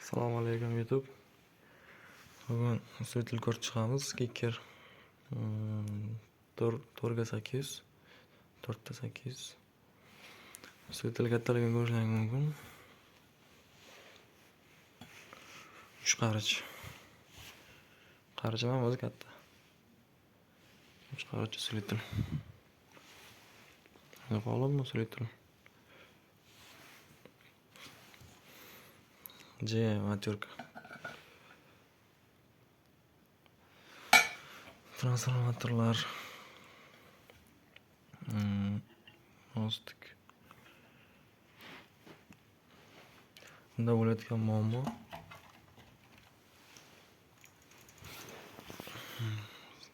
Assalomu alaykum YouTube. Bugun suyutil ko'rib chiqamiz. Kicker 4 ga 800, 4 ta 800. Suyutil kattaligini ko'rishingiz mumkin. 3 qarich. Qarichi ham o'zi katta. 3 qarich suyutil. Yo'qolibmi suyutil? Materka. Transformatorlar. Mostik. Bunda bo'layotgan muammo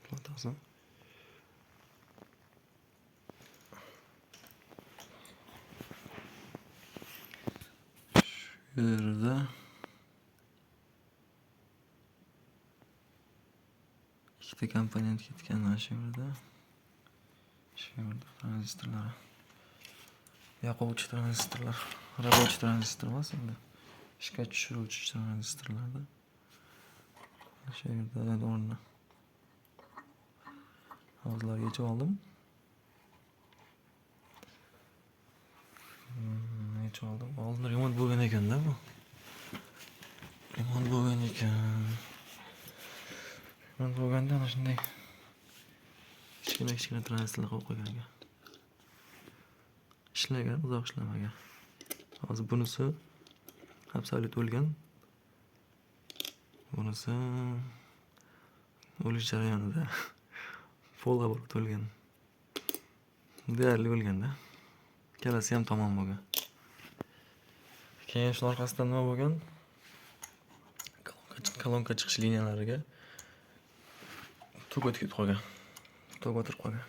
Platasam. Shu yerda ikkita komponent ketgan mana shu yerda. Shu yerda tranzistorlar. Yoquvchi tranzistorlar, rabочий tranzistor emas endi. Ishga tushiruvchi tranzistorlarda. Shu yerda o'rni. Hozirlar yechib oldim. Oldin remont bo'lgan ekan-da bu. Remont bo'lgan ekan. Remont bo'lganda ana shunday kichkina tranzistorlar qo'yib qo'ygan ekan. Ishlagan, uzoq ishlamagan. Hozir bunisi absolut o'lgan. Bunisi o'lish jarayonida. Folabor o'lgan. Deyarli o'lganda. Ikkalasi ham tamom bo'lgan. Keyin shu orqasidan nima bo'lgan? Kolonka chiqish liniyalariga tok o'tkazib qo'ygan. Tok o'tirib qolgan.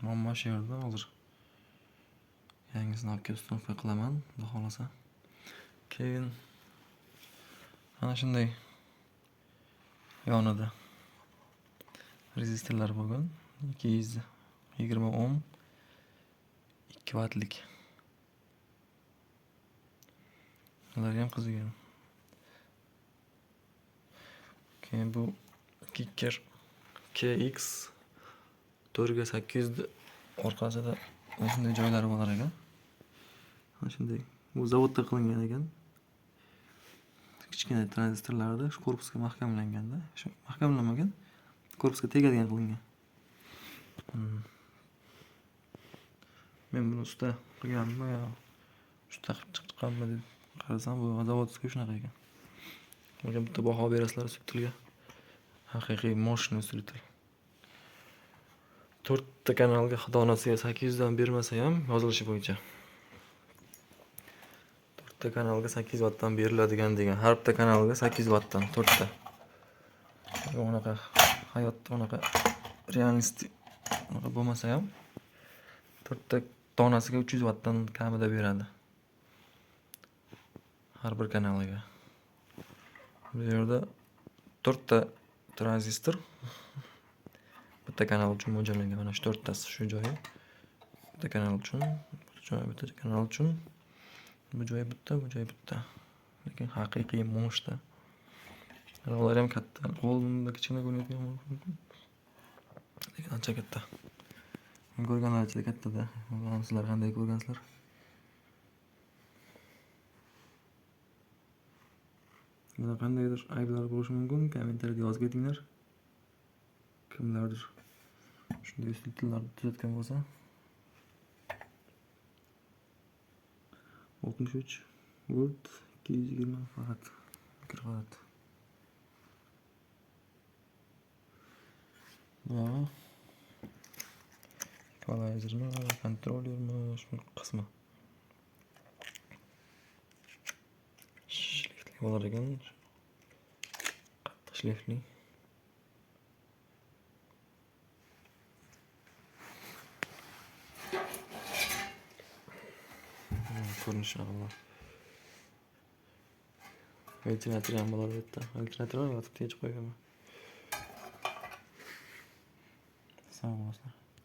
Muammo shu yerda hozir. Yangisini olib kelib uстановка qilaman, xudo xolasa. Keyin ana shunday yonida rezistorlar bo'lgan. 220 ohm 2 vatlik. Ular ham qizigan. Keyin bu Kicker KX 4 ga 800 orqasida mana shunday joylari bo'lar ekan. Mana shunday. Bu zavodda qilingan ekan. Kichkina tranzistorlarda shu korpusga mahkamlanganda, shu mahkamlanmagan, korpusga tegadigan qilingan. Men buni usta qilganmi yo usta qilib chiqqanmi deb qarasam, bu zavodskiy shunaqa ekan. Menga bitta baho berasizlar suyutilga. Haqiqiy moshni suyutil. 4 ta kanalga donasiga 800 dan bermasa ham yozilishi bo'yicha. 4 ta kanalga 8 vatdan beriladigan degan. Har bitta kanalga 8 vatdan 4 ta. Unaqa hayotda unaqa realistik unaqa bo'lmasa ham 4 ta donasiga 300 vatdan kamida beradi. Har bir kanaliga. Bu yerda 4 ta tranzistor bitta kanal uchun mo'ljallangan. Mana shu 4 tasi shu joyi. Bitta kanal uchun, bitta kanal uchun. Bu joyi bitta, bu joyi bitta. Lekin haqiqiy moshda. Ular ham katta. Qo'limda kichkina ko'rinayotgan mumkin. Lekin ancha katta. Men ko'rganlarcha kattada. Sizlar qanday ko'rgansizlar? Mana qandaydir ayblar bo'lishi mumkin. Kommentariyada yozib ketinglar. Kimlardir shunday suyutillarni tuzatgan bo'lsa. 63 volt 220 farad mikrofarad. Va ekvalizermi, kontrollermi shu qismi. Shlifli bo'lar ekan. Qattiq shlifli. Ko'rinishi avval. Ventilator ham bor yerda. Ventilatorni yotib yechib qo'yganman. Sog' bo'linglar.